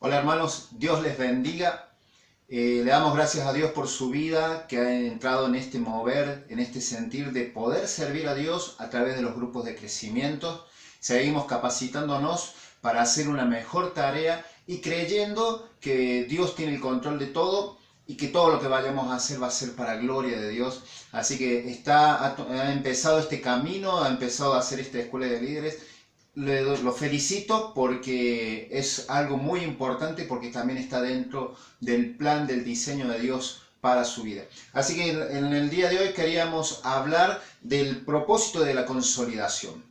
Hola hermanos, Dios les bendiga. Le damos gracias a Dios por su vida, que ha entrado en este mover, en este sentir de poder servir a Dios a través de los grupos de crecimiento. Seguimos capacitándonos para hacer una mejor tarea y creyendo que Dios tiene el control de todo y que todo lo que vayamos a hacer va a ser para gloria de Dios. Así que ha empezado este camino, ha empezado a hacer esta escuela de líderes. Lo felicito porque es algo muy importante, porque también está dentro del plan del diseño de Dios para su vida. Así que en el día de hoy queríamos hablar del propósito de la consolidación.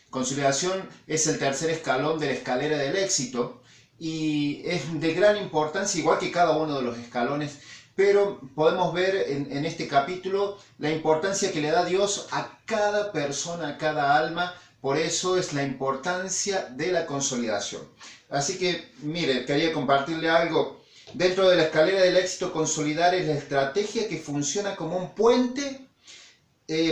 Consolidación es el tercer escalón de la escalera del éxito y es de gran importancia, igual que cada uno de los escalones, pero podemos ver en este capítulo la importancia que le da Dios a cada persona, a cada alma. Por eso es la importancia de la consolidación. Así que, mire, quería compartirle algo. Dentro de la escalera del éxito, consolidar es la estrategia que funciona como un puente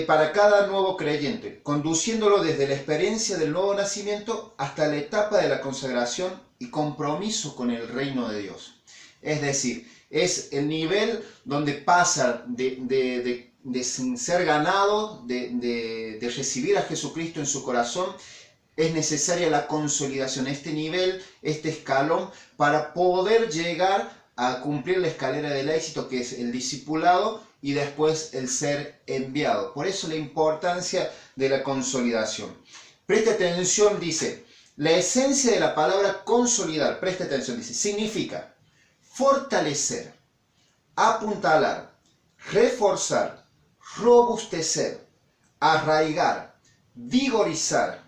para cada nuevo creyente, conduciéndolo desde la experiencia del nuevo nacimiento hasta la etapa de la consagración y compromiso con el reino de Dios. Es decir, es el nivel donde pasa de ser ganado, de recibir a Jesucristo en su corazón. Es necesaria la consolidación, este nivel, este escalón, para poder llegar a cumplir la escalera del éxito, que es el discipulado y después el ser enviado. Por eso la importancia de la consolidación. Preste atención, dice, la esencia de la palabra consolidar, preste atención, dice, significa fortalecer, apuntalar, reforzar, robustecer, arraigar, vigorizar,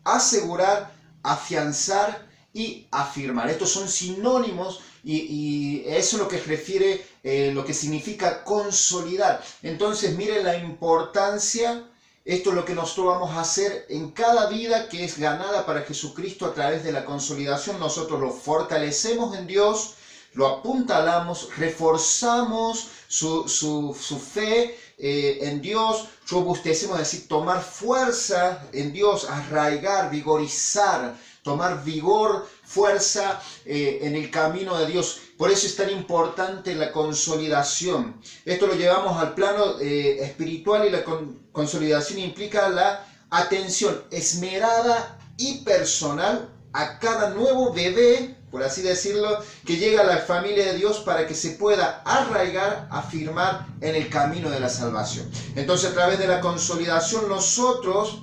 asegurar, afianzar y afirmar. Estos son sinónimos y eso es lo que refiere, lo que significa consolidar. Entonces, miren la importancia. Esto es lo que nosotros vamos a hacer en cada vida que es ganada para Jesucristo a través de la consolidación. Nosotros lo fortalecemos en Dios, lo apuntalamos, reforzamos su fe en Dios, robustecemos, es decir, tomar fuerza en Dios, arraigar, vigorizar, tomar vigor, fuerza en el camino de Dios. Por eso es tan importante la consolidación. Esto lo llevamos al plano espiritual, y la consolidación implica la atención esmerada y personal a cada nuevo bebé, por así decirlo, que llega a la familia de Dios, para que se pueda arraigar, afirmar en el camino de la salvación. Entonces, a través de la consolidación nosotros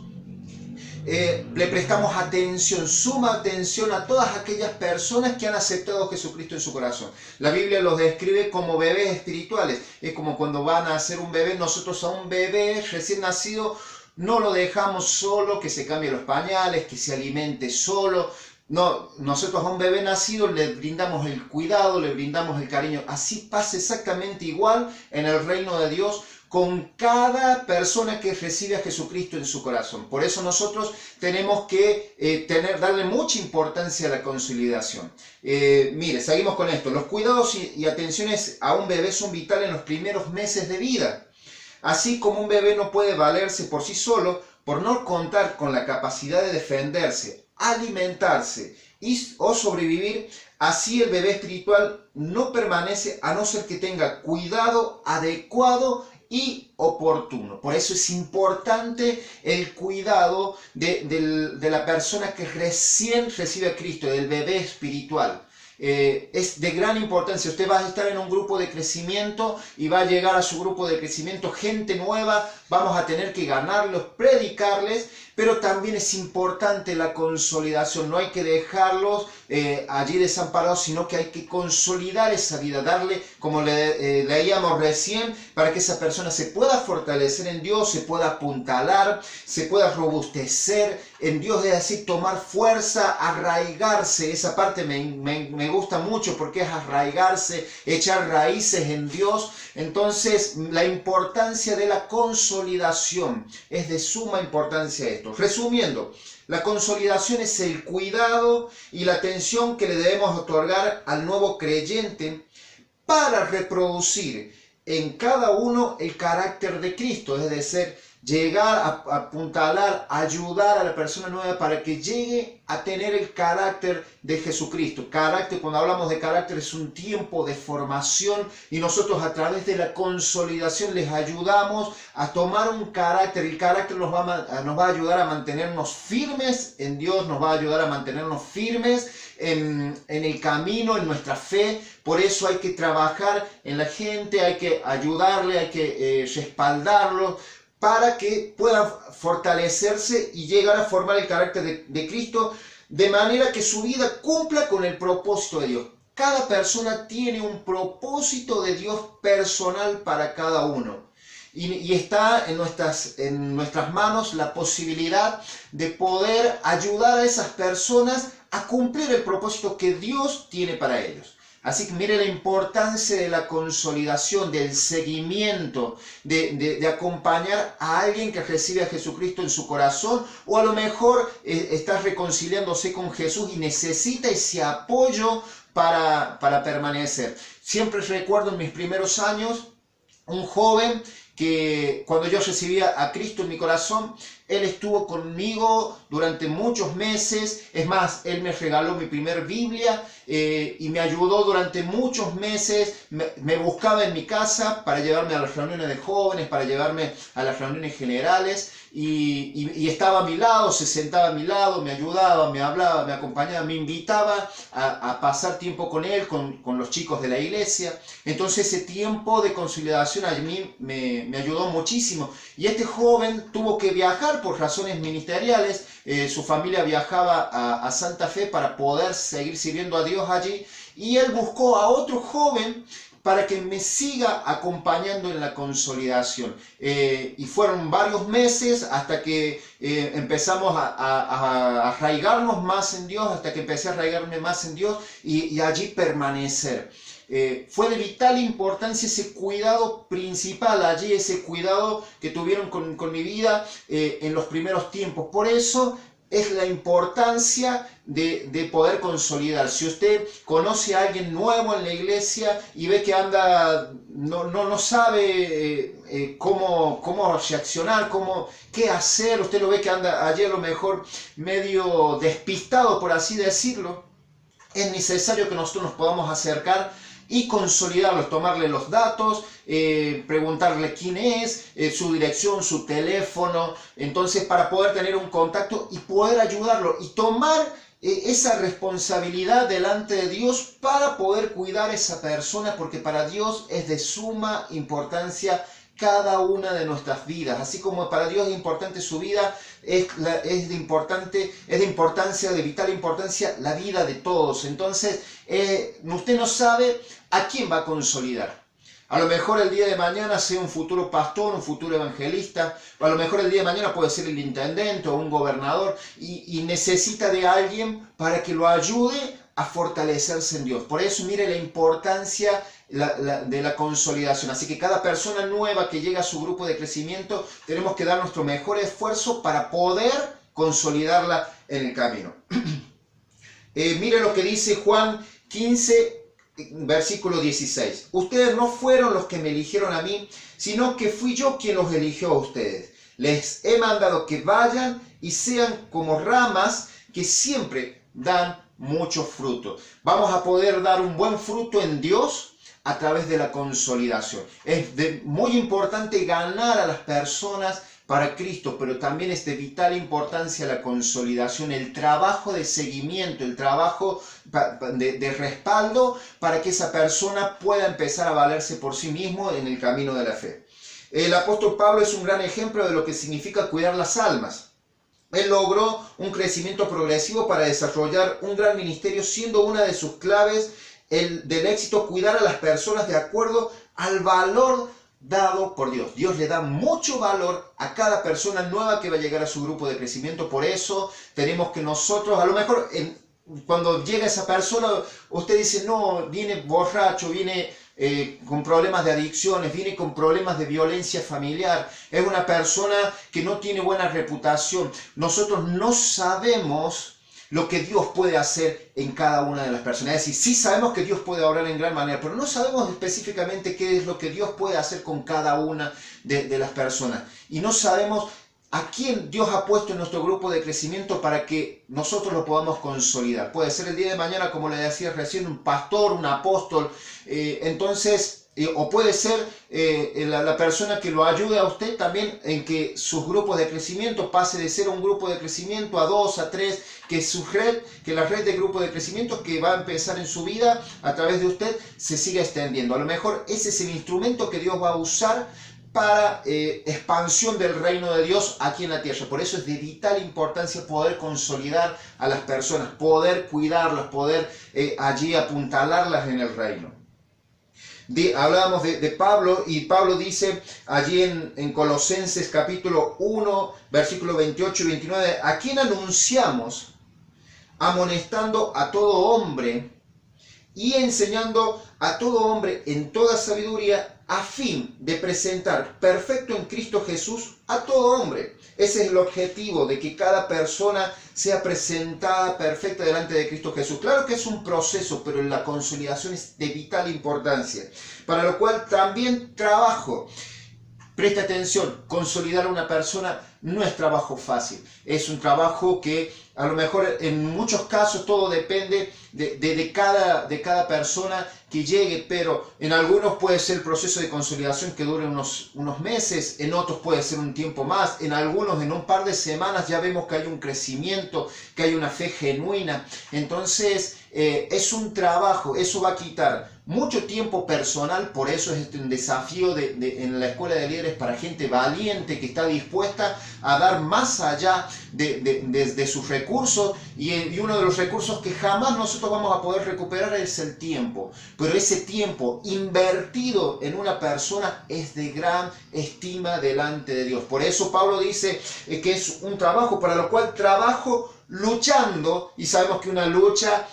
le prestamos atención, suma atención a todas aquellas personas que han aceptado a Jesucristo en su corazón. La Biblia los describe como bebés espirituales. Es como cuando van a hacer un bebé. Nosotros a un bebé recién nacido no lo dejamos solo, que se cambie los pañales, que se alimente solo. No, nosotros a un bebé nacido le brindamos el cuidado, le brindamos el cariño. Así pasa exactamente igual en el reino de Dios con cada persona que recibe a Jesucristo en su corazón. Por eso nosotros tenemos que darle mucha importancia a la consolidación. Mire, seguimos con esto. Los cuidados y atenciones a un bebé son vitales en los primeros meses de vida. Así como un bebé no puede valerse por sí solo, por no contar con la capacidad de defenderse, alimentarse o sobrevivir, así el bebé espiritual no permanece a no ser que tenga cuidado adecuado y oportuno. Por eso es importante el cuidado de la persona que recién recibe a Cristo, del bebé espiritual. Es de gran importancia. Usted va a estar en un grupo de crecimiento y va a llegar a su grupo de crecimiento gente nueva. Vamos a tener que ganarlos, predicarles, pero también es importante la consolidación. No hay que dejarlos allí desamparados, sino que hay que consolidar esa vida, darle, como leíamos recién, para que esa persona se pueda fortalecer en Dios, se pueda apuntalar, se pueda robustecer en Dios, es decir, tomar fuerza, arraigarse. Esa parte me gusta mucho, porque es arraigarse, echar raíces en Dios. Entonces, la importancia de la consolidación es de suma importancia esto. Resumiendo, la consolidación es el cuidado y la atención que le debemos otorgar al nuevo creyente para reproducir en cada uno el carácter de Cristo, es decir, llegar a apuntalar, ayudar a la persona nueva para que llegue a tener el carácter de Jesucristo. Carácter, cuando hablamos de carácter, es un tiempo de formación y nosotros a través de la consolidación les ayudamos a tomar un carácter. El carácter nos va a ayudar a mantenernos firmes en Dios, nos va a ayudar a mantenernos firmes en el camino, en nuestra fe. Por eso hay que trabajar en la gente, hay que ayudarle, hay que respaldarlo, para que puedan fortalecerse y llegar a formar el carácter de Cristo, de manera que su vida cumpla con el propósito de Dios. Cada persona tiene un propósito de Dios personal para cada uno. Y está en nuestras manos la posibilidad de poder ayudar a esas personas a cumplir el propósito que Dios tiene para ellos. Así que mire la importancia de la consolidación, del seguimiento, de acompañar a alguien que recibe a Jesucristo en su corazón, o a lo mejor está reconciliándose con Jesús y necesita ese apoyo para permanecer. Siempre recuerdo en mis primeros años un joven que cuando yo recibía a Cristo en mi corazón, él estuvo conmigo durante muchos meses. Es más, él me regaló mi primer Biblia y me ayudó durante muchos meses. Me buscaba en mi casa para llevarme a las reuniones de jóvenes, para llevarme a las reuniones generales, y estaba a mi lado, se sentaba a mi lado, me ayudaba, me hablaba, me acompañaba, me invitaba a pasar tiempo con él, con los chicos de la iglesia. Entonces ese tiempo de consolidación a mí me ayudó muchísimo. Y este joven tuvo que viajar por razones ministeriales. Su familia viajaba a Santa Fe para poder seguir sirviendo a Dios allí, y él buscó a otro joven para que me siga acompañando en la consolidación. Y fueron varios meses hasta que empezamos a arraigarnos más en Dios, hasta que empecé a arraigarme más en Dios y allí permanecer. Fue de vital importancia ese cuidado principal allí, ese cuidado que tuvieron con mi vida en los primeros tiempos. Por eso es la importancia de poder consolidar. Si usted conoce a alguien nuevo en la iglesia y ve que anda, no sabe cómo reaccionar, qué hacer, usted lo ve que anda allí a lo mejor medio despistado, por así decirlo, es necesario que nosotros nos podamos acercar y consolidarlos, tomarle los datos, preguntarle quién es, su dirección, su teléfono, entonces para poder tener un contacto y poder ayudarlo y tomar esa responsabilidad delante de Dios para poder cuidar a esa persona, porque para Dios es de suma importancia cada una de nuestras vidas. Así como para Dios es importante su vida, es de vital importancia la vida de todos. Entonces, usted no sabe a quién va a consolidar. A lo mejor el día de mañana sea un futuro pastor, un futuro evangelista, o a lo mejor el día de mañana puede ser el intendente o un gobernador, y necesita de alguien para que lo ayude a fortalecerse en Dios. Por eso mire la importancia de la consolidación. Así que cada persona nueva que llega a su grupo de crecimiento, tenemos que dar nuestro mejor esfuerzo para poder consolidarla en el camino. Mire lo que dice Juan 15, versículo 16. Ustedes no fueron los que me eligieron a mí, sino que fui yo quien los eligió a ustedes. Les he mandado que vayan y sean como ramas que siempre dan mucho fruto. Vamos a poder dar un buen fruto en Dios a través de la consolidación. Es muy importante ganar a las personas para Cristo, pero también es de vital importancia la consolidación, el trabajo de seguimiento, el trabajo de respaldo para que esa persona pueda empezar a valerse por sí mismo en el camino de la fe. El apóstol Pablo es un gran ejemplo de lo que significa cuidar las almas. Él logró un crecimiento progresivo para desarrollar un gran ministerio, siendo una de sus claves del éxito cuidar a las personas de acuerdo al valor dado por Dios. Dios le da mucho valor a cada persona nueva que va a llegar a su grupo de crecimiento. Por eso tenemos que nosotros, a lo mejor cuando llega esa persona, usted dice, no, viene borracho, viene con problemas de adicciones, viene con problemas de violencia familiar, es una persona que no tiene buena reputación. Nosotros no sabemos lo que Dios puede hacer en cada una de las personas. Es decir, sí sabemos que Dios puede obrar en gran manera, pero no sabemos específicamente qué es lo que Dios puede hacer con cada una de las personas. Y no sabemos a quién Dios ha puesto en nuestro grupo de crecimiento para que nosotros lo podamos consolidar. Puede ser el día de mañana, como le decía recién, un pastor, un apóstol, o puede ser la persona que lo ayude a usted también en que sus grupos de crecimiento pase de ser un grupo de crecimiento a 2, a 3, que la red de grupos de crecimiento que va a empezar en su vida a través de usted se siga extendiendo. A lo mejor ese es el instrumento que Dios va a usar para expansión del reino de Dios aquí en la tierra. Por eso es de vital importancia poder consolidar a las personas, poder cuidarlas, poder allí apuntalarlas en el reino. Hablábamos de Pablo, y Pablo dice allí en Colosenses capítulo 1, versículos 28 y 29, a quien anunciamos, amonestando a todo hombre y enseñando a todo hombre en toda sabiduría, a fin de presentar perfecto en Cristo Jesús a todo hombre. Ese es el objetivo, de que cada persona sea presentada perfecta delante de Cristo Jesús. Claro que es un proceso, pero la consolidación es de vital importancia, para lo cual también trabajo. Preste atención, consolidar a una persona no es trabajo fácil, es un trabajo que a lo mejor en muchos casos todo depende de cada persona que llegue, pero en algunos puede ser el proceso de consolidación que dure unos meses, en otros puede ser un tiempo más, en algunos en un par de semanas ya vemos que hay un crecimiento, que hay una fe genuina. Entonces es un trabajo, eso va a quitar mucho tiempo personal, por eso es un desafío en la escuela de líderes para gente valiente que está dispuesta a dar más allá de sus recursos, y uno de los recursos que jamás nosotros vamos a poder recuperar es el tiempo, pero ese tiempo invertido en una persona es de gran estima delante de Dios. Por eso Pablo dice que es un trabajo para lo cual trabajo luchando, y sabemos que una lucha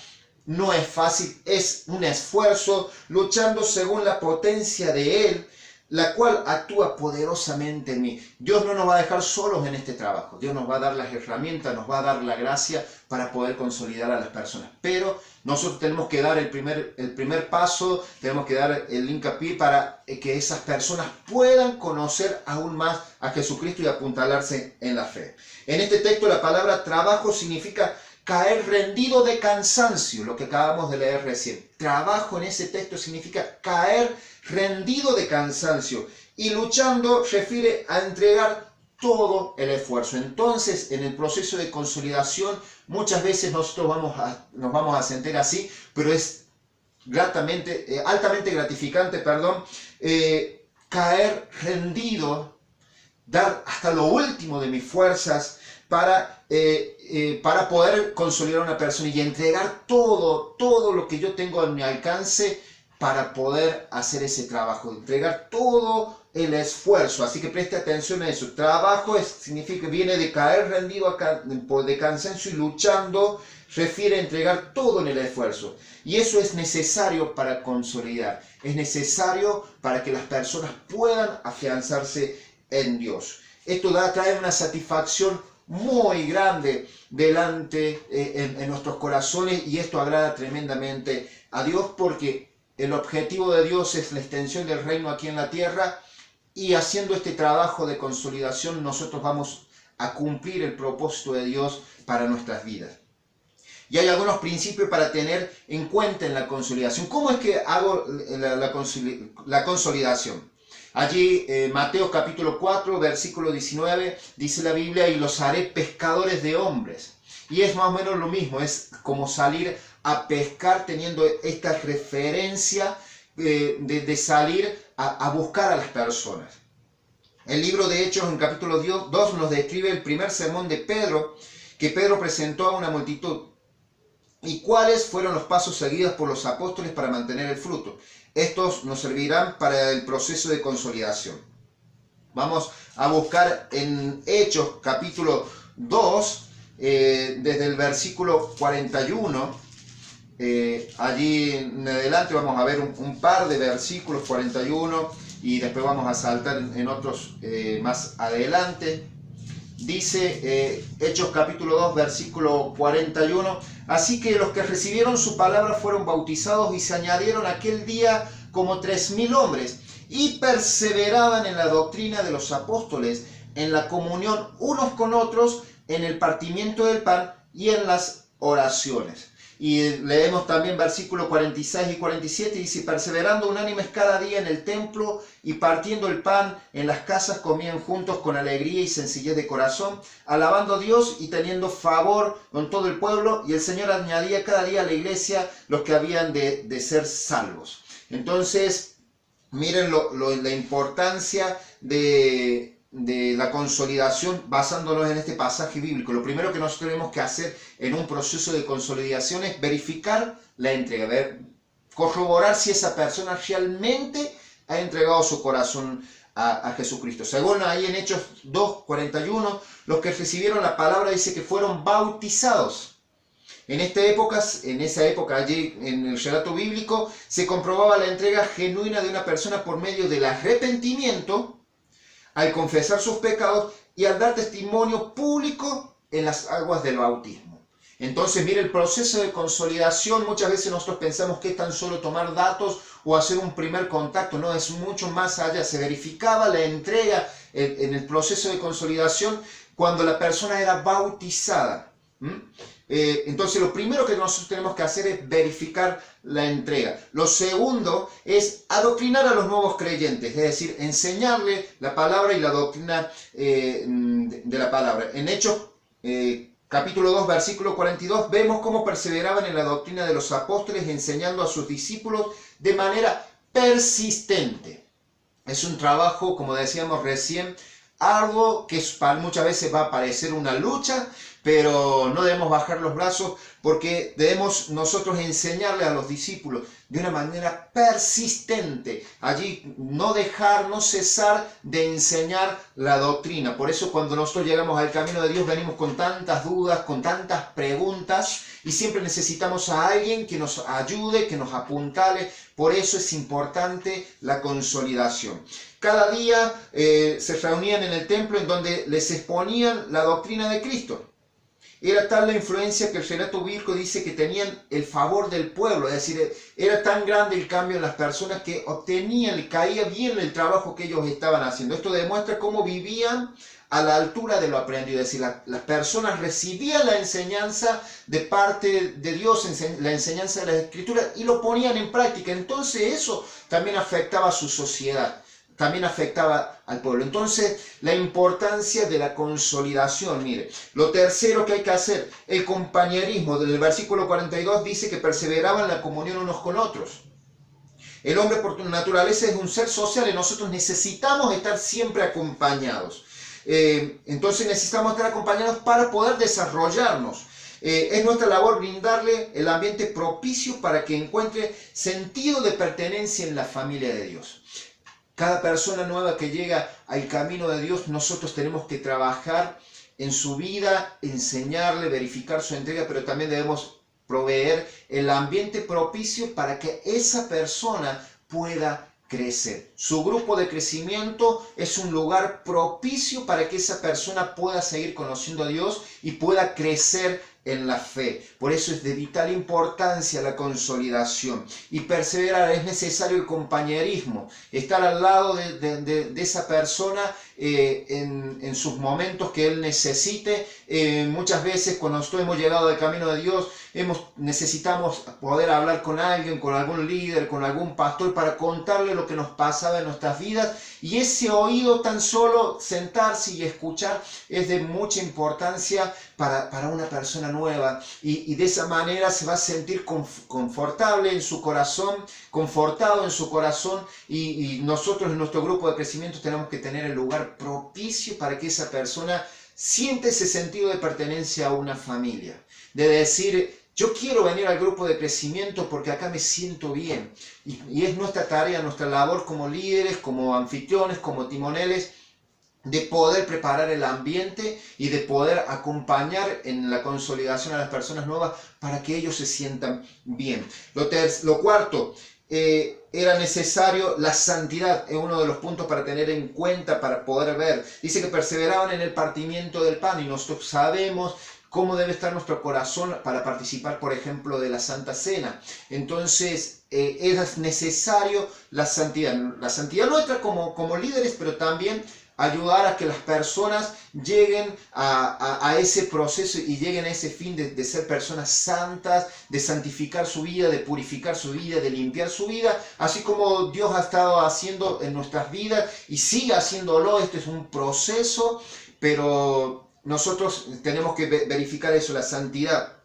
no es fácil, es un esfuerzo, luchando según la potencia de Él, la cual actúa poderosamente en mí. Dios no nos va a dejar solos en este trabajo. Dios nos va a dar las herramientas, nos va a dar la gracia para poder consolidar a las personas. Pero nosotros tenemos que dar el primer paso, tenemos que dar el hincapié para que esas personas puedan conocer aún más a Jesucristo y apuntalarse en la fe. En este texto la palabra trabajo significa caer rendido de cansancio, lo que acabamos de leer recién. Trabajo en ese texto significa caer rendido de cansancio, y luchando refiere a entregar todo el esfuerzo. Entonces, en el proceso de consolidación, muchas veces nosotros nos vamos a sentir así, pero es altamente gratificante, caer rendido, dar hasta lo último de mis fuerzas para poder consolidar a una persona y entregar todo lo que yo tengo a mi alcance para poder hacer ese trabajo, entregar todo el esfuerzo. Así que preste atención a eso. Trabajo viene de caer rendido de cansancio, y luchando refiere a entregar todo en el esfuerzo. Y eso es necesario para consolidar, es necesario para que las personas puedan afianzarse en Dios. Esto trae una satisfacción muy grande delante en nuestros corazones, y esto agrada tremendamente a Dios, porque el objetivo de Dios es la extensión del reino aquí en la tierra, y haciendo este trabajo de consolidación nosotros vamos a cumplir el propósito de Dios para nuestras vidas. Y hay algunos principios para tener en cuenta en la consolidación. ¿Cómo es que hago la consolidación? Allí, Mateo capítulo 4, versículo 19, dice la Biblia: y los haré pescadores de hombres. Y es más o menos lo mismo, es como salir a pescar teniendo esta referencia de salir a buscar a las personas. El libro de Hechos, en capítulo 2, nos describe el primer sermón de Pedro, que Pedro presentó a una multitud, y cuáles fueron los pasos seguidos por los apóstoles para mantener el fruto. Estos nos servirán para el proceso de consolidación. Vamos a buscar en Hechos capítulo 2, desde el versículo 41. Allí en adelante vamos a ver un par de versículos, 41, y después vamos a saltar en otros más adelante. dice Hechos capítulo 2, versículo 41, así que los que recibieron su palabra fueron bautizados y se añadieron aquel día como 3.000 hombres y perseveraban en la doctrina de los apóstoles, en la comunión unos con otros, en el partimiento del pan y en las oraciones. Y leemos también versículos 46 y 47, dice, perseverando unánimes cada día en el templo y partiendo el pan en las casas comían juntos con alegría y sencillez de corazón, alabando a Dios y teniendo favor con todo el pueblo, y el Señor añadía cada día a la iglesia los que habían de ser salvos. Entonces, miren la importancia de la consolidación basándonos en este pasaje bíblico. Lo primero que nosotros tenemos que hacer en un proceso de consolidación es verificar la entrega, corroborar si esa persona realmente ha entregado su corazón a Jesucristo. Según ahí en Hechos 2:41, los que recibieron la palabra dice que fueron bautizados. En esa época, allí en el relato bíblico, se comprobaba la entrega genuina de una persona por medio del arrepentimiento, al confesar sus pecados y al dar testimonio público en las aguas del bautismo. Entonces, mire, el proceso de consolidación, muchas veces nosotros pensamos que es tan solo tomar datos o hacer un primer contacto, no, es mucho más allá. Se verificaba la entrega en el proceso de consolidación cuando la persona era bautizada. Entonces, lo primero que nosotros tenemos que hacer es verificar la entrega. Lo segundo es adoctrinar a los nuevos creyentes, es decir, enseñarle la palabra y la doctrina de la palabra. En Hechos capítulo 2, versículo 42, vemos cómo perseveraban en la doctrina de los apóstoles, enseñando a sus discípulos de manera persistente. Es un trabajo, como decíamos recién, arduo, que muchas veces va a parecer una lucha, pero no debemos bajar los brazos porque debemos nosotros enseñarle a los discípulos de una manera persistente. Allí no cesar de enseñar la doctrina. Por eso cuando nosotros llegamos al camino de Dios venimos con tantas dudas, con tantas preguntas y siempre necesitamos a alguien que nos ayude, que nos apuntale. Por eso es importante la consolidación. Cada día se reunían en el templo en donde les exponían la doctrina de Cristo. Era tal la influencia que el relato bíblico dice que tenían el favor del pueblo, es decir, era tan grande el cambio en las personas que obtenían, caía bien el trabajo que ellos estaban haciendo. Esto demuestra cómo vivían a la altura de lo aprendido, es decir, las personas recibían la enseñanza de parte de Dios, la enseñanza de la Escritura, y lo ponían en práctica. Entonces eso también afectaba a su sociedad, también afectaba al pueblo. Entonces, la importancia de la consolidación, mire. Lo tercero que hay que hacer, el compañerismo. Del versículo 42 dice que perseveraban en la comunión unos con otros. El hombre por naturaleza es un ser social y nosotros necesitamos estar siempre acompañados. Entonces necesitamos estar acompañados para poder desarrollarnos. Es nuestra labor brindarle el ambiente propicio para que encuentre sentido de pertenencia en la familia de Dios. Cada persona nueva que llega al camino de Dios, nosotros tenemos que trabajar en su vida, enseñarle, verificar su entrega, pero también debemos proveer el ambiente propicio para que esa persona pueda crecer. Su grupo de crecimiento es un lugar propicio para que esa persona pueda seguir conociendo a Dios y pueda crecer en la fe. Por eso es de vital importancia la consolidación y perseverar. Es necesario el compañerismo, estar al lado de esa persona en sus momentos que él necesite. Muchas veces cuando nosotros hemos llegado al camino de Dios necesitamos poder hablar con alguien, con algún líder, con algún pastor para contarle lo que nos pasaba en nuestras vidas, y ese oído, tan solo sentarse y escuchar, es de mucha importancia para una persona nueva, y de esa manera se va a sentir confortable en su corazón, confortado en su corazón, y nosotros en nuestro grupo de crecimiento tenemos que tener el lugar propicio para que esa persona siente ese sentido de pertenencia a una familia, de decir: yo quiero venir al grupo de crecimiento porque acá me siento bien. Y es nuestra tarea, nuestra labor como líderes, como anfitriones, como timoneles, de poder preparar el ambiente y de poder acompañar en la consolidación a las personas nuevas para que ellos se sientan bien. Lo cuarto, era necesario la santidad, es uno de los puntos para tener en cuenta, para poder ver. Dice que perseveraban en el partimiento del pan y nosotros sabemos cómo debe estar nuestro corazón para participar, por ejemplo, de la Santa Cena. Entonces, es necesario la santidad nuestra como líderes, pero también ayudar a que las personas lleguen a ese proceso y lleguen a ese fin de ser personas santas, de santificar su vida, de purificar su vida, de limpiar su vida, así como Dios ha estado haciendo en nuestras vidas y sigue haciéndolo. Este es un proceso, pero nosotros tenemos que verificar eso, la santidad.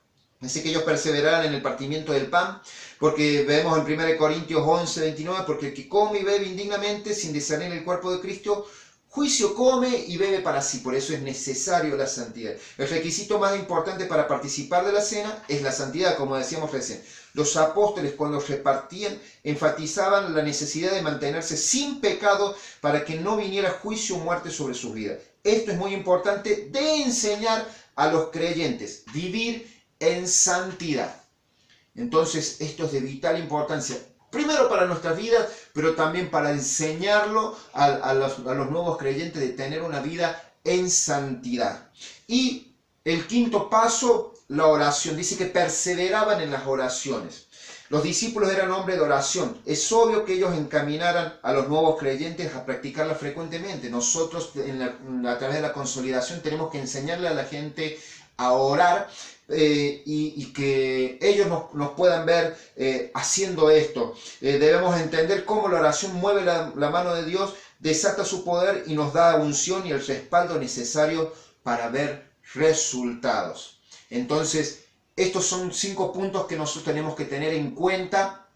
Así que ellos perseveraran en el partimiento del pan, porque vemos en 1 Corintios 11, 29, porque el que come y bebe indignamente sin discernir el cuerpo de Cristo, juicio come y bebe para sí. Por eso es necesario la santidad. El requisito más importante para participar de la cena es la santidad, como decíamos recién. Los apóstoles, cuando repartían, enfatizaban la necesidad de mantenerse sin pecado para que no viniera juicio o muerte sobre sus vidas. Esto es muy importante de enseñar a los creyentes, vivir en santidad. Entonces, esto es de vital importancia. Primero para nuestras vidas, pero también para enseñarlo a los nuevos creyentes de tener una vida en santidad. Y el quinto paso, la oración. Dice que perseveraban en las oraciones. Los discípulos eran hombres de oración. Es obvio que ellos encaminaran a los nuevos creyentes a practicarla frecuentemente. Nosotros, a través de la consolidación, tenemos que enseñarle a la gente a orar, y que ellos nos puedan ver haciendo esto. Debemos entender cómo la oración mueve la mano de Dios, desata su poder y nos da unción y el respaldo necesario para ver resultados. Entonces, estos son 5 puntos que nosotros tenemos que tener en cuenta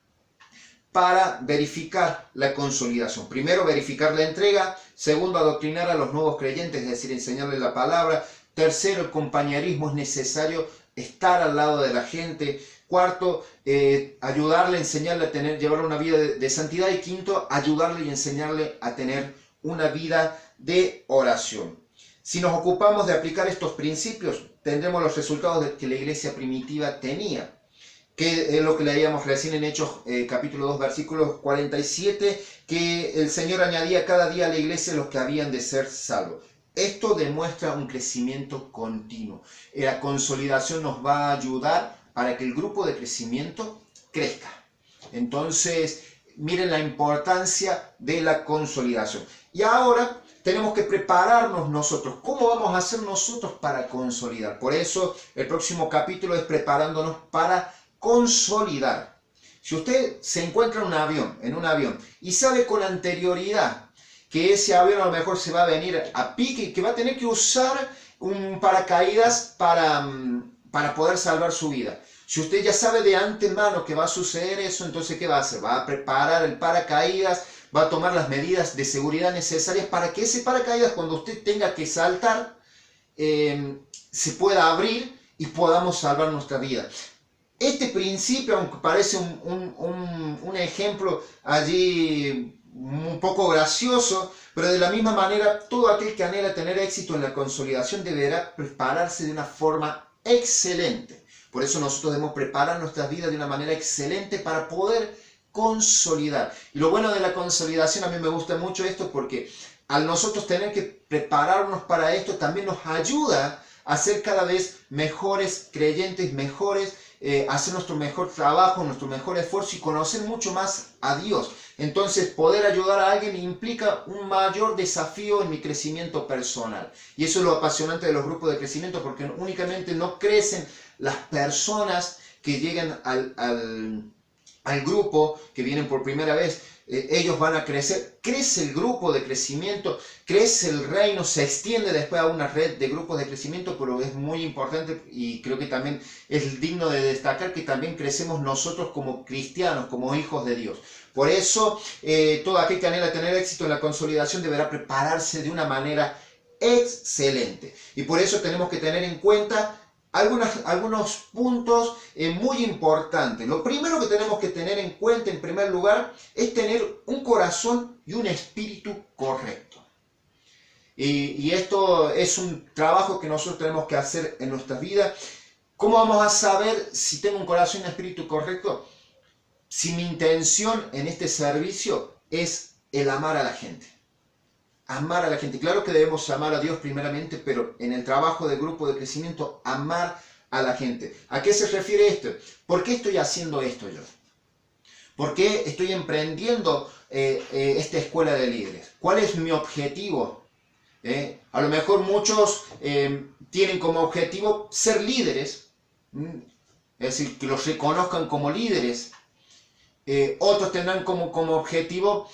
para verificar la consolidación. Primero, verificar la entrega. Segundo, adoctrinar a los nuevos creyentes, es decir, enseñarles la palabra. Tercero, el compañerismo. Es necesario estar al lado de la gente. Cuarto, ayudarle, enseñarle a llevar una vida de santidad. Y quinto, ayudarle y enseñarle a tener una vida de oración. Si nos ocupamos de aplicar estos principios, tendremos los resultados que la iglesia primitiva tenía, que es lo que leíamos recién en Hechos capítulo 2, versículos 47, que el Señor añadía cada día a la iglesia los que habían de ser salvos. Esto demuestra un crecimiento continuo. La consolidación nos va a ayudar para que el grupo de crecimiento crezca. Entonces, miren la importancia de la consolidación. Y ahora tenemos que prepararnos nosotros. ¿Cómo vamos a hacer nosotros para consolidar? Por eso el próximo capítulo es preparándonos para consolidar. Si usted se encuentra en un avión y sabe con anterioridad que ese avión a lo mejor se va a venir a pique y que va a tener que usar un paracaídas para poder salvar su vida. Si usted ya sabe de antemano que va a suceder eso, entonces ¿qué va a hacer? Va a preparar el paracaídas, va a tomar las medidas de seguridad necesarias para que ese paracaídas, cuando usted tenga que saltar, se pueda abrir y podamos salvar nuestra vida. Este principio, aunque parece un ejemplo allí un poco gracioso, pero de la misma manera, todo aquel que anhela tener éxito en la consolidación deberá prepararse de una forma excelente. Por eso nosotros debemos preparar nuestras vidas de una manera excelente para poder consolidar. Y lo bueno de la consolidación, a mí me gusta mucho esto, porque al nosotros tener que prepararnos para esto, también nos ayuda a ser cada vez mejores creyentes, hacer nuestro mejor trabajo, nuestro mejor esfuerzo y conocer mucho más a Dios. Entonces, poder ayudar a alguien implica un mayor desafío en mi crecimiento personal. Y eso es lo apasionante de los grupos de crecimiento, porque únicamente no crecen las personas que llegan al grupo, que vienen por primera vez. Ellos van a crecer, crece el grupo de crecimiento, crece el reino, se extiende después a una red de grupos de crecimiento, pero es muy importante y creo que también es digno de destacar que también crecemos nosotros como cristianos, como hijos de Dios. Por eso, todo aquel que anhela tener éxito en la consolidación deberá prepararse de una manera excelente. Y por eso tenemos que tener en cuenta algunos puntos muy importantes. Lo primero que tenemos que tener en cuenta, en primer lugar, es tener un corazón y un espíritu correcto. Y esto es un trabajo que nosotros tenemos que hacer en nuestras vidas. ¿Cómo vamos a saber si tengo un corazón y un espíritu correcto? si mi intención en este servicio es el amar a la gente. Amar a la gente. Claro que debemos amar a Dios primeramente, pero en el trabajo de grupo de crecimiento, amar a la gente. ¿A qué se refiere esto? ¿Por qué estoy haciendo esto yo? ¿Por qué estoy emprendiendo esta escuela de líderes? ¿Cuál es mi objetivo? A lo mejor muchos tienen como objetivo ser líderes, es decir, que los reconozcan como líderes. Otros tendrán como objetivo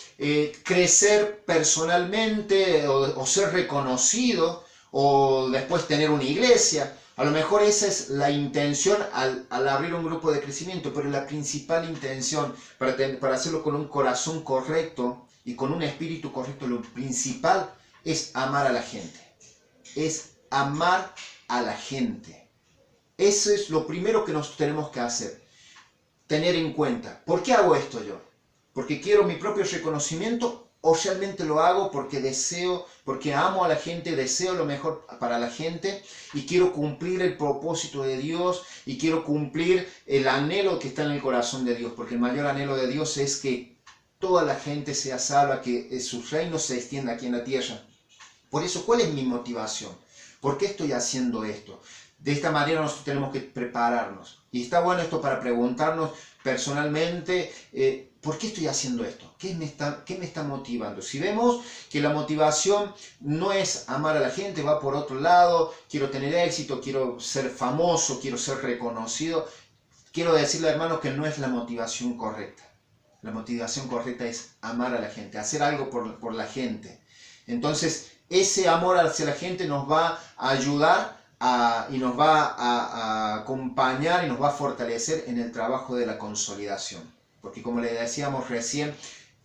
crecer personalmente o ser reconocido o después tener una iglesia. A lo mejor esa es la intención al abrir un grupo de crecimiento, pero la principal intención para hacerlo con un corazón correcto y con un espíritu correcto, lo principal es amar a la gente. Es amar a la gente. Eso es lo primero que nos tenemos que hacer. Tener en cuenta, ¿por qué hago esto yo? ¿Porque quiero mi propio reconocimiento o realmente lo hago porque deseo, porque amo a la gente, deseo lo mejor para la gente y quiero cumplir el propósito de Dios y quiero cumplir el anhelo que está en el corazón de Dios? Porque el mayor anhelo de Dios es que toda la gente sea salva, que su reino se extienda aquí en la tierra. Por eso, ¿cuál es mi motivación? ¿Por qué estoy haciendo esto? De esta manera nosotros tenemos que prepararnos. Y está bueno esto para preguntarnos personalmente, ¿por qué estoy haciendo esto? ¿Qué me está motivando? Si vemos que la motivación no es amar a la gente, va por otro lado, quiero tener éxito, quiero ser famoso, quiero ser reconocido, quiero decirle, hermanos, que no es la motivación correcta. La motivación correcta es amar a la gente, hacer algo por la gente. Entonces, ese amor hacia la gente nos va a ayudar y nos va a acompañar y nos va a fortalecer en el trabajo de la consolidación. Porque como le decíamos recién,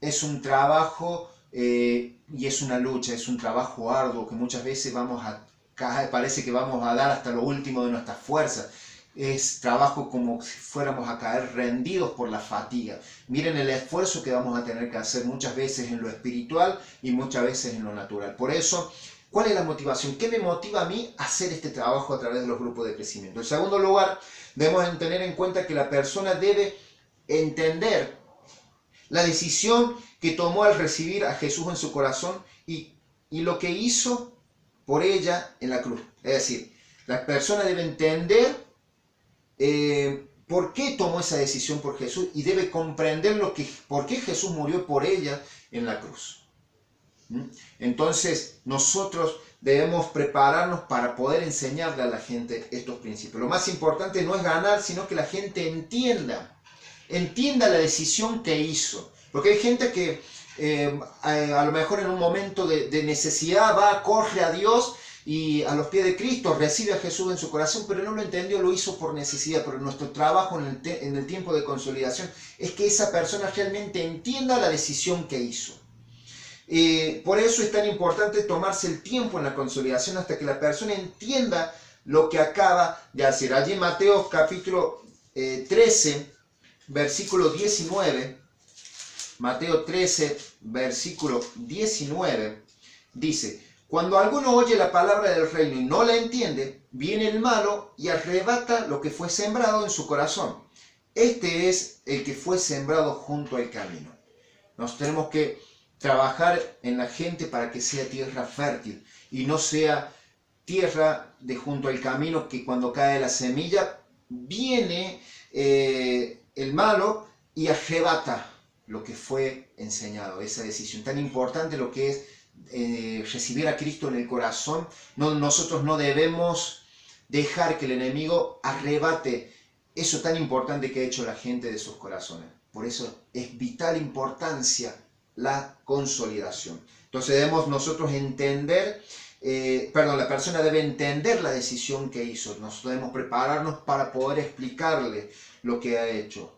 es un trabajo y es una lucha, es un trabajo arduo que muchas veces parece que vamos a dar hasta lo último de nuestras fuerzas. Es trabajo como si fuéramos a caer rendidos por la fatiga. Miren el esfuerzo que vamos a tener que hacer muchas veces en lo espiritual y muchas veces en lo natural. Por eso, ¿cuál es la motivación? ¿Qué me motiva a mí a hacer este trabajo a través de los grupos de crecimiento? En segundo lugar, debemos tener en cuenta que la persona debe entender la decisión que tomó al recibir a Jesús en su corazón y lo que hizo por ella en la cruz. Es decir, la persona debe entender por qué tomó esa decisión por Jesús y debe comprender por qué Jesús murió por ella en la cruz. Entonces, nosotros debemos prepararnos para poder enseñarle a la gente estos principios. Lo más importante no es ganar, sino que la gente entienda la decisión que hizo. Porque hay gente que a lo mejor en un momento de necesidad corre a Dios y a los pies de Cristo recibe a Jesús en su corazón, pero no lo entendió, lo hizo por necesidad. Pero nuestro trabajo en el tiempo de consolidación es que esa persona realmente entienda la decisión que hizo. Por eso es tan importante tomarse el tiempo en la consolidación hasta que la persona entienda lo que acaba de hacer. Allí en Mateo capítulo 13, versículo 19, Mateo 13, versículo 19, dice: cuando alguno oye la palabra del reino y no la entiende, viene el malo y arrebata lo que fue sembrado en su corazón. Este es el que fue sembrado junto al camino. Nos tenemos que trabajar en la gente para que sea tierra fértil y no sea tierra de junto al camino que cuando cae la semilla viene el malo y arrebata lo que fue enseñado, esa decisión tan importante, lo que es recibir a Cristo en el corazón. Nosotros no debemos dejar que el enemigo arrebate eso tan importante que ha hecho la gente de sus corazones. Por eso es vital importancia la consolidación. Entonces debemos nosotros la persona debe entender la decisión que hizo. Nosotros debemos prepararnos para poder explicarle lo que ha hecho,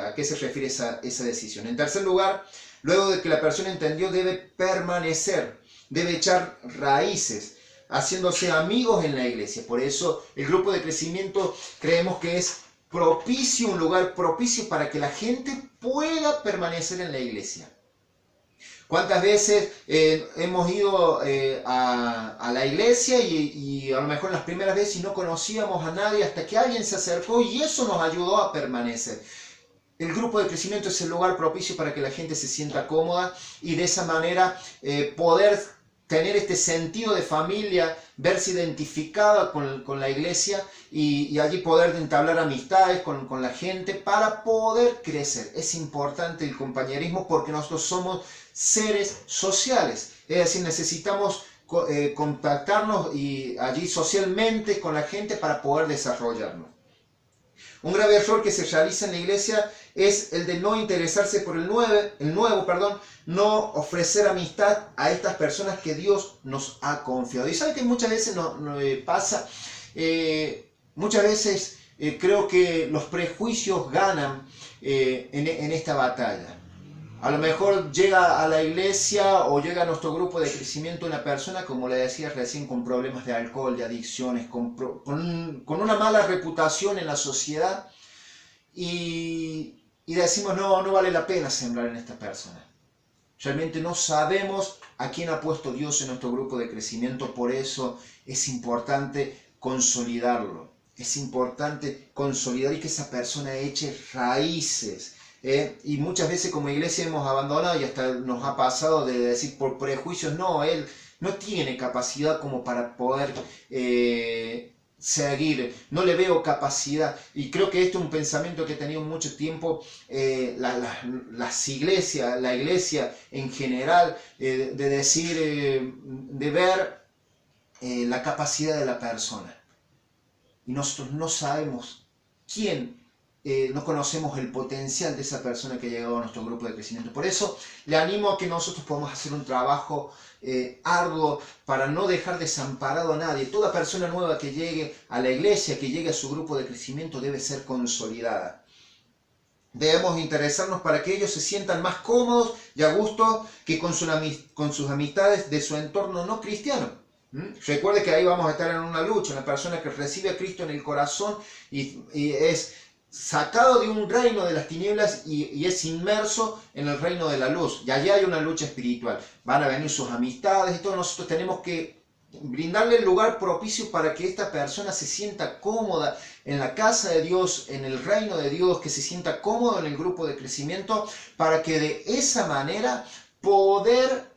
a qué se refiere esa decisión. En tercer lugar, luego de que la persona entendió, debe permanecer, debe echar raíces, haciéndose amigos en la iglesia. Por eso el grupo de crecimiento creemos que es propicio, un lugar propicio para que la gente pueda permanecer en la iglesia. ¿Cuántas veces hemos ido a la iglesia y a lo mejor las primeras veces no conocíamos a nadie hasta que alguien se acercó y eso nos ayudó a permanecer? el grupo de crecimiento es el lugar propicio para que la gente se sienta cómoda y de esa manera poder tener este sentido de familia, verse identificada con la iglesia y allí poder entablar amistades con la gente para poder crecer. Es importante el compañerismo porque nosotros somos seres sociales, es decir, necesitamos contactarnos y allí socialmente con la gente para poder desarrollarnos. Un grave error que se realiza en la iglesia es el de no interesarse por el nuevo, no ofrecer amistad a estas personas que Dios nos ha confiado. Y sabe que muchas veces pasa, muchas veces creo que los prejuicios ganan en esta batalla. A lo mejor llega a la iglesia o llega a nuestro grupo de crecimiento una persona, como le decía recién, con problemas de alcohol, de adicciones, con una mala reputación en la sociedad y decimos, no vale la pena sembrar en esta persona. Realmente no sabemos a quién ha puesto Dios en nuestro grupo de crecimiento, por eso es importante consolidarlo. Es importante consolidar y que esa persona eche raíces. Y muchas veces como iglesia hemos abandonado y hasta nos ha pasado de decir por prejuicios, no, él no tiene capacidad como para poder seguir, no le veo capacidad. Y creo que esto es un pensamiento que he tenido mucho tiempo las iglesias, la iglesia en general, de decir, de ver la capacidad de la persona. Y nosotros no sabemos quién. No conocemos el potencial de esa persona que ha llegado a nuestro grupo de crecimiento. Por eso le animo a que nosotros podamos hacer un trabajo arduo para no dejar desamparado a nadie. Toda persona nueva que llegue a la iglesia, que llegue a su grupo de crecimiento, debe ser consolidada. Debemos interesarnos para que ellos se sientan más cómodos y a gusto que con sus amistades de su entorno no cristiano. Recuerde que ahí vamos a estar en una lucha. Una persona que recibe a Cristo en el corazón y es sacado de un reino de las tinieblas y es inmerso en el reino de la luz. Y allí hay una lucha espiritual. Van a venir sus amistades y todo. Nosotros tenemos que brindarle el lugar propicio para que esta persona se sienta cómoda en la casa de Dios, en el reino de Dios, que se sienta cómodo en el grupo de crecimiento, para que de esa manera poder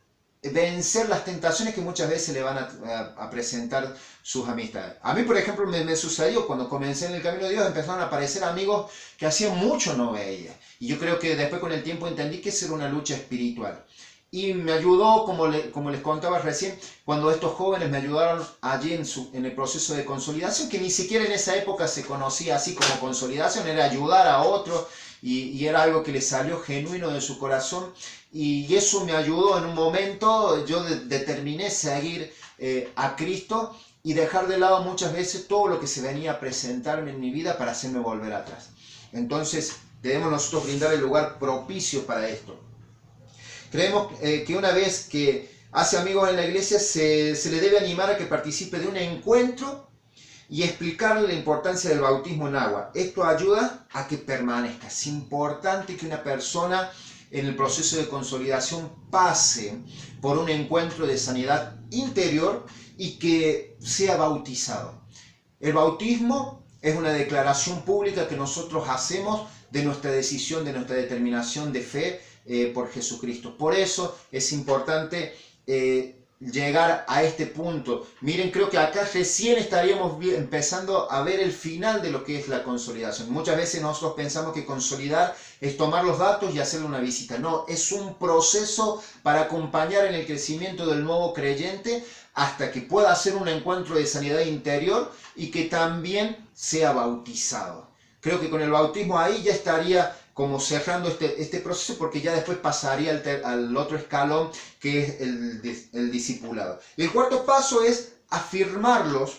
vencer las tentaciones que muchas veces le van a presentar sus amistades. A mí, por ejemplo, me sucedió cuando comencé en el camino de Dios, empezaron a aparecer amigos que hacía mucho no veía. Y yo creo que después con el tiempo entendí que eso era una lucha espiritual. Y me ayudó, como les contaba recién, cuando estos jóvenes me ayudaron allí en el proceso de consolidación, que ni siquiera en esa época se conocía así como consolidación, era ayudar a otros. Y era algo que le salió genuino de su corazón y eso me ayudó en un momento. Yo determiné seguir a Cristo y dejar de lado muchas veces todo lo que se venía a presentarme en mi vida para hacerme volver atrás. Entonces debemos nosotros brindar el lugar propicio para esto. Creemos que una vez que hace amigos en la iglesia se le debe animar a que participe de un encuentro y explicarle la importancia del bautismo en agua. Esto ayuda a que permanezca. Es importante que una persona en el proceso de consolidación pase por un encuentro de sanidad interior y que sea bautizado. El bautismo es una declaración pública que nosotros hacemos de nuestra decisión, de nuestra determinación de fe por Jesucristo. Por eso es importante llegar a este punto. Miren, creo que acá recién estaríamos empezando a ver el final de lo que es la consolidación. Muchas veces nosotros pensamos que consolidar es tomar los datos y hacerle una visita. No, es un proceso para acompañar en el crecimiento del nuevo creyente hasta que pueda hacer un encuentro de sanidad interior y que también sea bautizado. Creo que con el bautismo ahí ya estaría como cerrando este proceso, porque ya después pasaría al otro escalón que es el discipulado. Y el cuarto paso es afirmarlos,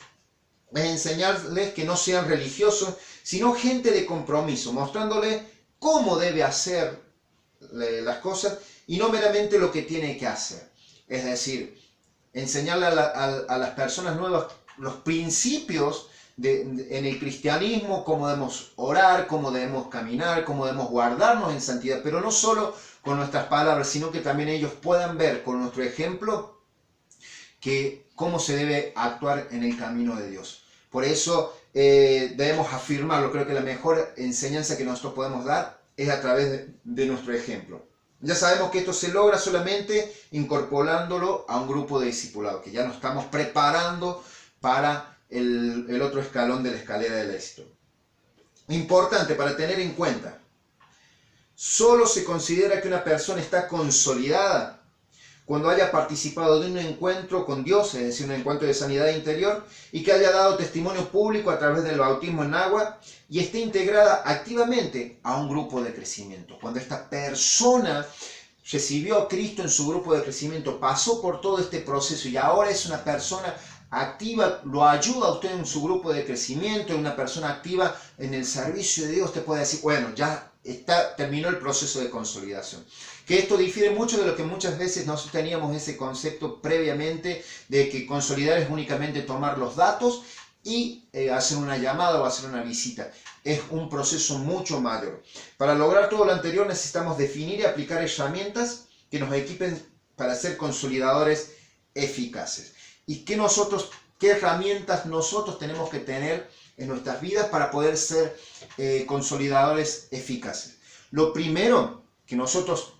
es enseñarles que no sean religiosos, sino gente de compromiso, mostrándoles cómo debe hacer las cosas y no meramente lo que tiene que hacer. Es decir, enseñarle a las personas nuevas los principios en el cristianismo, cómo debemos orar, cómo debemos caminar, cómo debemos guardarnos en santidad, pero no solo con nuestras palabras, sino que también ellos puedan ver con nuestro ejemplo cómo se debe actuar en el camino de Dios. Por eso debemos afirmarlo. Creo que la mejor enseñanza que nosotros podemos dar es a través de nuestro ejemplo. Ya sabemos que esto se logra solamente incorporándolo a un grupo de discipulados, que ya nos estamos preparando para el otro escalón de la escalera del éxito. Importante para tener en cuenta, solo se considera que una persona está consolidada cuando haya participado de un encuentro con Dios, es decir, un encuentro de sanidad interior, y que haya dado testimonio público a través del bautismo en agua y esté integrada activamente a un grupo de crecimiento. Cuando esta persona recibió a Cristo en su grupo de crecimiento, pasó por todo este proceso y ahora es una persona activa, lo ayuda a usted en su grupo de crecimiento, una persona activa en el servicio de Dios, te puede decir, bueno, ya terminó el proceso de consolidación. Que esto difiere mucho de lo que muchas veces nosotros teníamos ese concepto previamente de que consolidar es únicamente tomar los datos y hacer una llamada o hacer una visita. Es un proceso mucho mayor. Para lograr todo lo anterior necesitamos definir y aplicar herramientas que nos equipen para ser consolidadores eficaces. ¿Y qué herramientas nosotros tenemos que tener en nuestras vidas para poder ser consolidadores eficaces? Lo primero que nosotros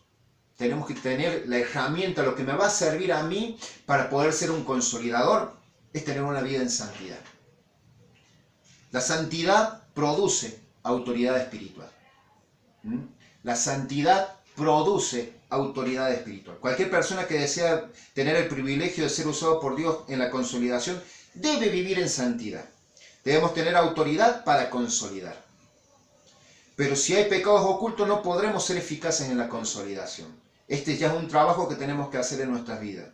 tenemos que tener, la herramienta, lo que me va a servir a mí para poder ser un consolidador, es tener una vida en santidad. La santidad produce autoridad espiritual. La santidad produce autoridad espiritual. Cualquier persona que desea tener el privilegio de ser usado por Dios en la consolidación debe vivir en santidad. Debemos tener autoridad para consolidar. Pero si hay pecados ocultos no podremos ser eficaces en la consolidación. Este ya es un trabajo que tenemos que hacer en nuestras vidas.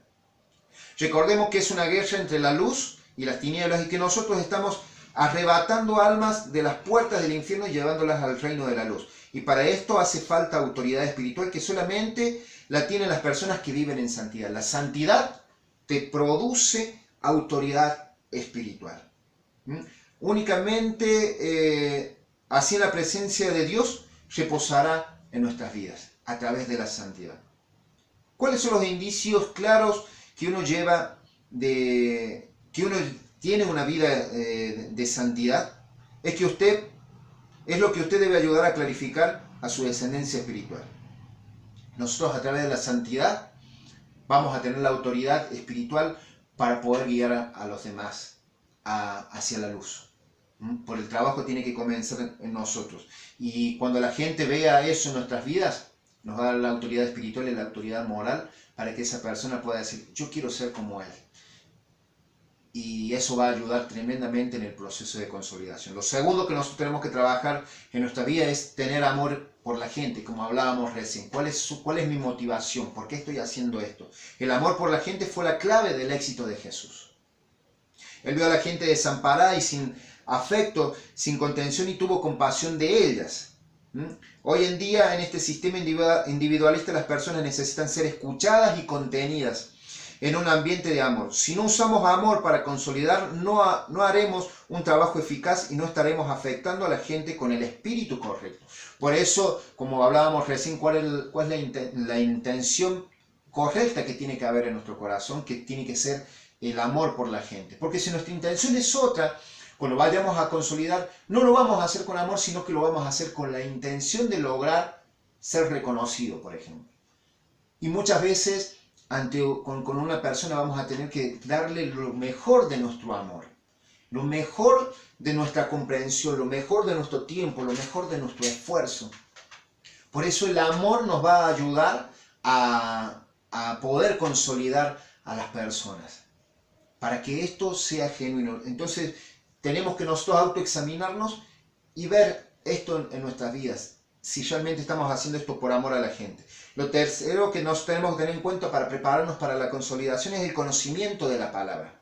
Recordemos que es una guerra entre la luz y las tinieblas y que nosotros estamos arrebatando almas de las puertas del infierno y llevándolas al reino de la luz. Y para esto hace falta autoridad espiritual que solamente la tienen las personas que viven en santidad. La santidad te produce autoridad espiritual. Únicamente así en la presencia de Dios reposará en nuestras vidas a través de la santidad. ¿Cuáles son los indicios claros que uno lleva que uno tiene una vida de santidad? Es lo que usted debe ayudar a clarificar a su descendencia espiritual. Nosotros a través de la santidad vamos a tener la autoridad espiritual para poder guiar a los demás hacia la luz. Por el trabajo tiene que comenzar en nosotros. Y cuando la gente vea eso en nuestras vidas, nos va a dar la autoridad espiritual y la autoridad moral para que esa persona pueda decir, yo quiero ser como él. Y eso va a ayudar tremendamente en el proceso de consolidación. Lo segundo que nosotros tenemos que trabajar en nuestra vida es tener amor por la gente, como hablábamos recién. ¿Cuál es mi motivación? ¿Por qué estoy haciendo esto? El amor por la gente fue la clave del éxito de Jesús. Él vio a la gente desamparada y sin afecto, sin contención y tuvo compasión de ellas. Hoy en día, en este sistema individualista, las personas necesitan ser escuchadas y contenidas en un ambiente de amor. Si no usamos amor para consolidar, no haremos un trabajo eficaz y no estaremos afectando a la gente con el espíritu correcto. Por eso, como hablábamos recién, ¿cuál es la intención correcta que tiene que haber en nuestro corazón? Que tiene que ser el amor por la gente. Porque si nuestra intención es otra, cuando vayamos a consolidar, no lo vamos a hacer con amor, sino que lo vamos a hacer con la intención de lograr ser reconocido, por ejemplo. Y muchas veces con una persona vamos a tener que darle lo mejor de nuestro amor, lo mejor de nuestra comprensión, lo mejor de nuestro tiempo, lo mejor de nuestro esfuerzo. Por eso el amor nos va a ayudar a poder consolidar a las personas, para que esto sea genuino. Entonces tenemos que nosotros autoexaminarnos y ver esto en nuestras vidas, si realmente estamos haciendo esto por amor a la gente. Lo tercero que nos tenemos que tener en cuenta para prepararnos para la consolidación es el conocimiento de la palabra.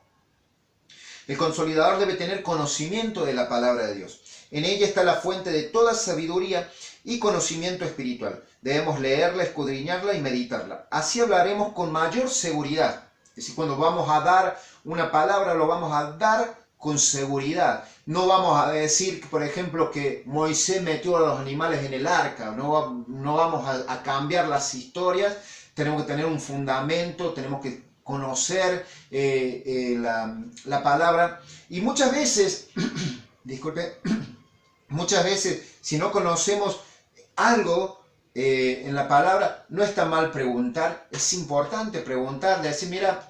El consolidador debe tener conocimiento de la palabra de Dios. En ella está la fuente de toda sabiduría y conocimiento espiritual. Debemos leerla, escudriñarla y meditarla. Así hablaremos con mayor seguridad. Es decir, cuando vamos a dar una palabra, lo vamos a dar con seguridad. No vamos a decir, por ejemplo, que Moisés metió a los animales en el arca. No vamos a cambiar las historias. Tenemos que tener un fundamento, tenemos que conocer la palabra. Y muchas veces, disculpe, muchas veces, si no conocemos algo en la palabra, no está mal preguntar, es importante preguntar, decir, mira,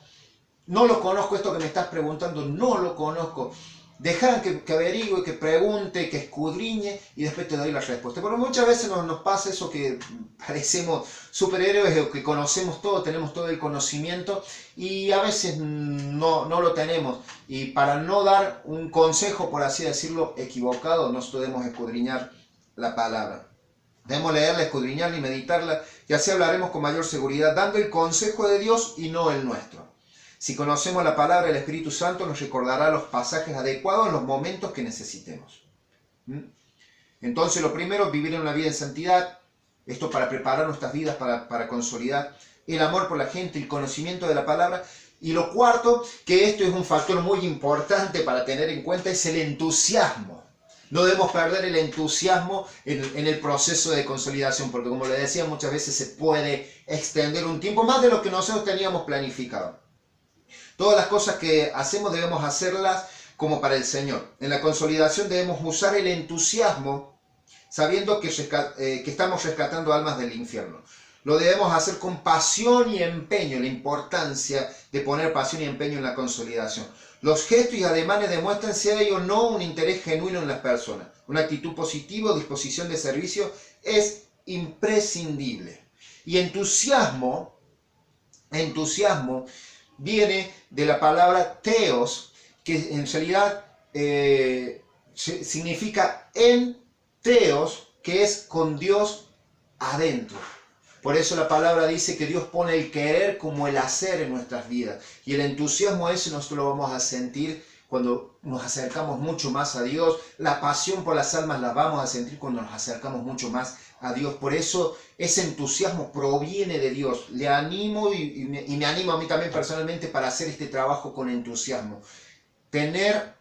no lo conozco esto que me estás preguntando, no lo conozco. Dejar que averigüe, que pregunte, que escudriñe y después te doy la respuesta. Pero muchas veces nos pasa eso que parecemos superhéroes o que conocemos todo, tenemos todo el conocimiento y a veces no lo tenemos. Y para no dar un consejo, por así decirlo, equivocado, nosotros debemos escudriñar la palabra. Debemos leerla, escudriñarla y meditarla y así hablaremos con mayor seguridad, dando el consejo de Dios y no el nuestro. Si conocemos la palabra del Espíritu Santo, nos recordará los pasajes adecuados en los momentos que necesitemos. Entonces, lo primero, vivir en una vida en santidad. Esto para preparar nuestras vidas, para consolidar el amor por la gente, el conocimiento de la palabra. Y lo cuarto, que esto es un factor muy importante para tener en cuenta, es el entusiasmo. No debemos perder el entusiasmo en el proceso de consolidación, porque como les decía, muchas veces se puede extender un tiempo más de lo que nosotros teníamos planificado. Todas las cosas que hacemos debemos hacerlas como para el Señor. En la consolidación debemos usar el entusiasmo sabiendo que estamos rescatando almas del infierno. Lo debemos hacer con pasión y empeño, la importancia de poner pasión y empeño en la consolidación. Los gestos y ademanes demuestran si hay o no un interés genuino en las personas. Una actitud positiva o disposición de servicio es imprescindible. Y entusiasmo viene de la palabra theos, que en realidad significa en theos, que es con Dios adentro. Por eso la palabra dice que Dios pone el querer como el hacer en nuestras vidas. Y el entusiasmo ese nosotros lo vamos a sentir cuando nos acercamos mucho más a Dios. La pasión por las almas la vamos a sentir cuando nos acercamos mucho más a Dios. Por eso ese entusiasmo proviene de Dios. Le animo y me animo a mí también personalmente para hacer este trabajo con entusiasmo. Tener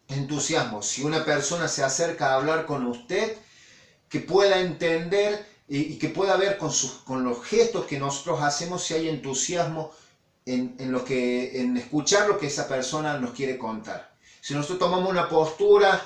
entusiasmo. Si una persona se acerca a hablar con usted, que pueda entender y que pueda ver con los gestos que nosotros hacemos si hay entusiasmo en escuchar lo que esa persona nos quiere contar. Si nosotros tomamos una postura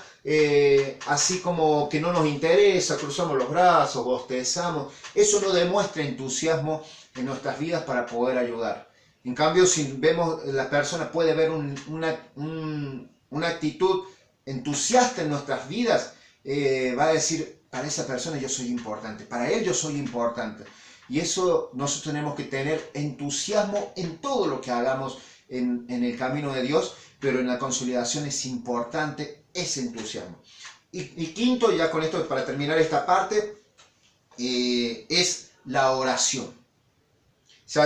así como que no nos interesa, cruzamos los brazos, bostezamos, eso no demuestra entusiasmo en nuestras vidas para poder ayudar. En cambio, si vemos, la persona puede ver una actitud entusiasta en nuestras vidas, va a decir, para esa persona yo soy importante, para él yo soy importante. Y eso nosotros tenemos que tener entusiasmo en todo lo que hagamos en el camino de Dios, pero en la consolidación es importante ese entusiasmo. Y quinto, ya con esto para terminar esta parte, es la oración. Si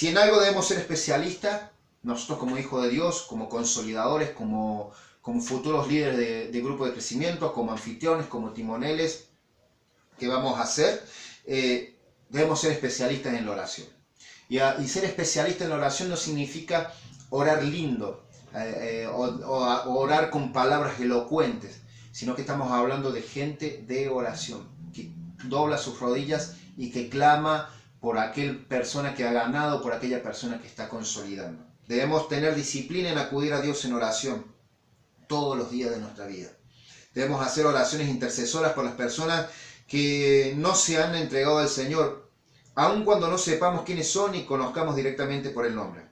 en algo debemos ser especialistas, nosotros como hijos de Dios, como consolidadores, como futuros líderes de grupo de crecimiento, como anfitriones, como timoneles, ¿qué vamos a hacer? Debemos ser especialistas en la oración. Y ser especialista en la oración no significa orar lindo o orar con palabras elocuentes, sino que estamos hablando de gente de oración, que dobla sus rodillas y que clama por aquella persona que ha ganado, por aquella persona que está consolidando. Debemos tener disciplina en acudir a Dios en oración todos los días de nuestra vida. Debemos hacer oraciones intercesoras por las personas que no se han entregado al Señor, aun cuando no sepamos quiénes son y conozcamos directamente por el nombre.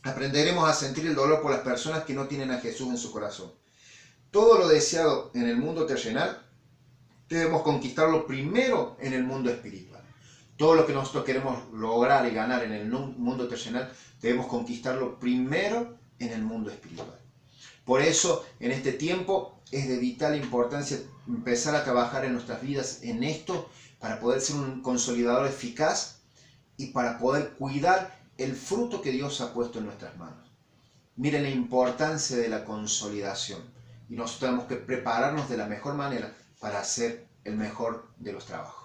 Aprenderemos a sentir el dolor por las personas que no tienen a Jesús en su corazón. Todo lo deseado en el mundo terrenal, debemos conquistarlo primero en el mundo espiritual. Todo lo que nosotros queremos lograr y ganar en el mundo terrenal, debemos conquistarlo primero en el mundo espiritual. Por eso, en este tiempo, es de vital importancia empezar a trabajar en nuestras vidas en esto, para poder ser un consolidador eficaz y para poder cuidar el fruto que Dios ha puesto en nuestras manos. Miren la importancia de la consolidación y nosotros tenemos que prepararnos de la mejor manera para hacer el mejor de los trabajos.